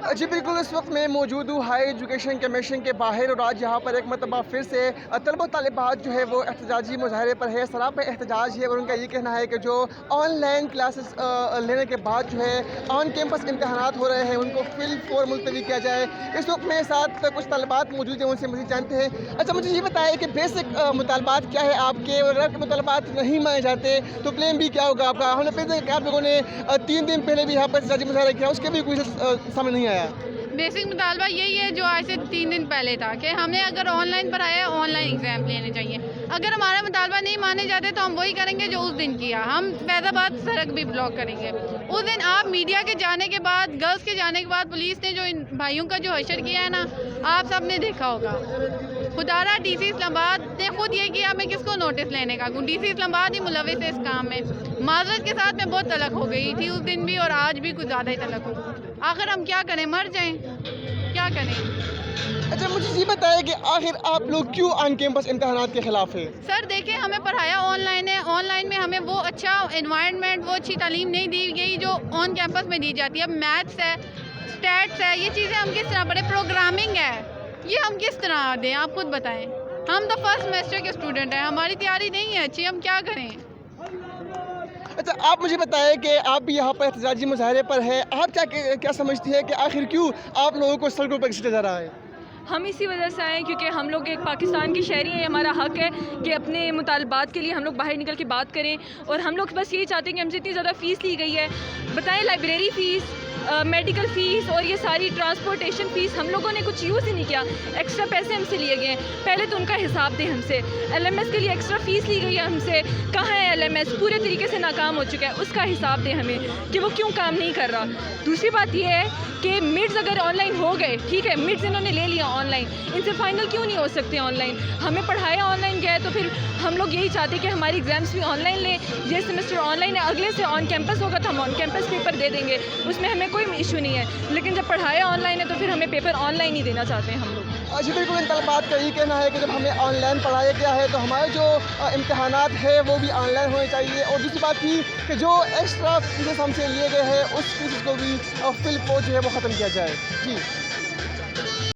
जी बिल्कुल, इस वक्त मैं मौजूद हूँ हाई एजुकेशन कमीशन के बाहर और आज यहाँ पर एक मरतबा फिर से तलबा तालिबात जो है वो एहतजाजी मुजाहरे पर है। सरापा एहतजाज है और उनका ये कहना है कि जो ऑनलाइन क्लासेस लेने के बाद जो है ऑन कैंपस इम्तहानात हो रहे हैं उनको फिल फॉर मुलतवी किया जाए। इस वक्त मेरे साथ कुछ तलबात मौजूद हैं, उनसे मज़ीद जानते हैं। अच्छा, मुझे ये बताया कि बेसिक मुतालबात क्या है आपके, और अगर मुतालबात नहीं माने जाते तो प्लान भी क्या होगा आपका? हमने पहले देखा कि आप लोगों ने 3 दिन पहले भी यहाँ पर एहतजाजी मुजाहरा किया, उसके भी कोई सामने नहीं आया। बेसिक मुतालबा यही है जो आज से 3 दिन पहले था कि हमें अगर ऑनलाइन पढ़ाया है ऑनलाइन एग्ज़ाम लेने चाहिए। अगर हमारा मुतालबा नहीं माने जाते तो हम वही करेंगे जो उस दिन किया। हम फैज़ाबाद सड़क भी ब्लॉक करेंगे। उस दिन आप मीडिया के जाने के बाद, गर्ल्स के जाने के बाद पुलिस ने जो इन भाइयों का जो हशर किया है ना, आप सब ने देखा होगा। खुदारा डीसी इस्लामाबाद ने खुद ये किया, मैं किसको नोटिस लेने का हूँ। डीसी इस्लामाबाद ही मुलविस है इस काम में। माजरत के साथ मैं बहुत तलक हो गई थी उस दिन भी और आज भी कुछ ज़्यादा ही तलक हो गई। आखिर हम क्या करें, मर जाएं, क्या करें? अच्छा, मुझे ये बताया कि आखिर आप लोग क्यों ऑन कैंपस इम्तहानात के खिलाफ है? सर देखें, हमें पढ़ाया ऑनलाइन है, ऑनलाइन में हमें वो अच्छा एनवायरनमेंट, वो अच्छी तालीम नहीं दी गई जो ऑन कैंपस में दी जाती है। अब मैथ्स है, स्टैट्स है, ये चीज़ें हम किस तरह पढ़े, प्रोग्रामिंग है, ये हम किस तरह दें, आप खुद बताएं। हम तो फर्स्ट सेमेस्टर के स्टूडेंट हैं, हमारी तैयारी नहीं है अच्छी, हम क्या करें? अच्छा, आप मुझे बताएं कि आप भी यहाँ पर एहतजाजी मुजाहरे पर है, आप क्या समझती है कि आखिर क्यों आप लोगों को सड़कों पर घसीटा जा रहा है? हम इसी वजह से आए क्योंकि हम लोग एक पाकिस्तान की शहरी हैं। हमारा हक़ है कि अपने मुतालबात के लिए हम लोग बाहर निकल के बात करें, और हम लोग बस यही चाहते हैं कि हमसे इतनी ज़्यादा फ़ीस ली गई है। बताएं, लाइब्रेरी फ़ीस, मेडिकल फ़ीस और ये सारी ट्रांसपोर्टेशन फ़ीस हम लोगों ने कुछ यूज़ ही नहीं किया। एक्स्ट्रा पैसे हमसे लिए गए हैं, पहले तो उनका हिसाब दें हमसे। LMS के लिए एक्स्ट्रा फ़ीस ली गई है हमसे, कहाँ है LMS? पूरे तरीके से नाकाम हो चुका है, उसका हिसाब दें हमें कि वो क्यों काम नहीं कर रहा। दूसरी बात ये है कि मिड्स अगर ऑनलाइन हो गए, ठीक है, मिड्स इन्होंने ले लिया ऑनलाइन, इनसे फाइनल क्यों नहीं हो सकते ऑनलाइन? हमें पढ़ाया ऑनलाइन गया है तो फिर हम लोग यही चाहते हैं कि हमारी एग्ज़ाम्स भी ऑनलाइन लें। ये सेमेस्टर ऑनलाइन है, अगले से ऑन कैंपस होगा तो हम ऑन कैंपस पेपर दे देंगे, उसमें हमें कोई इशू नहीं है। लेकिन जब पढ़ाया ऑनलाइन है तो फिर हमें पेपर ऑनलाइन ही देना चाहते हैं हम लोग। जी बिल्कुल, इन तलबात का ये कहना है कि जब हमें ऑनलाइन पढ़ाया गया है तो हमारे जो इम्तहानात है वो भी ऑनलाइन होने चाहिए। और दूसरी बात थी कि जो एक्स्ट्रा फीसेस हमसे लिए गए हैं उस फीस को भी फिल को जो है वो ख़त्म किया जाए। जी।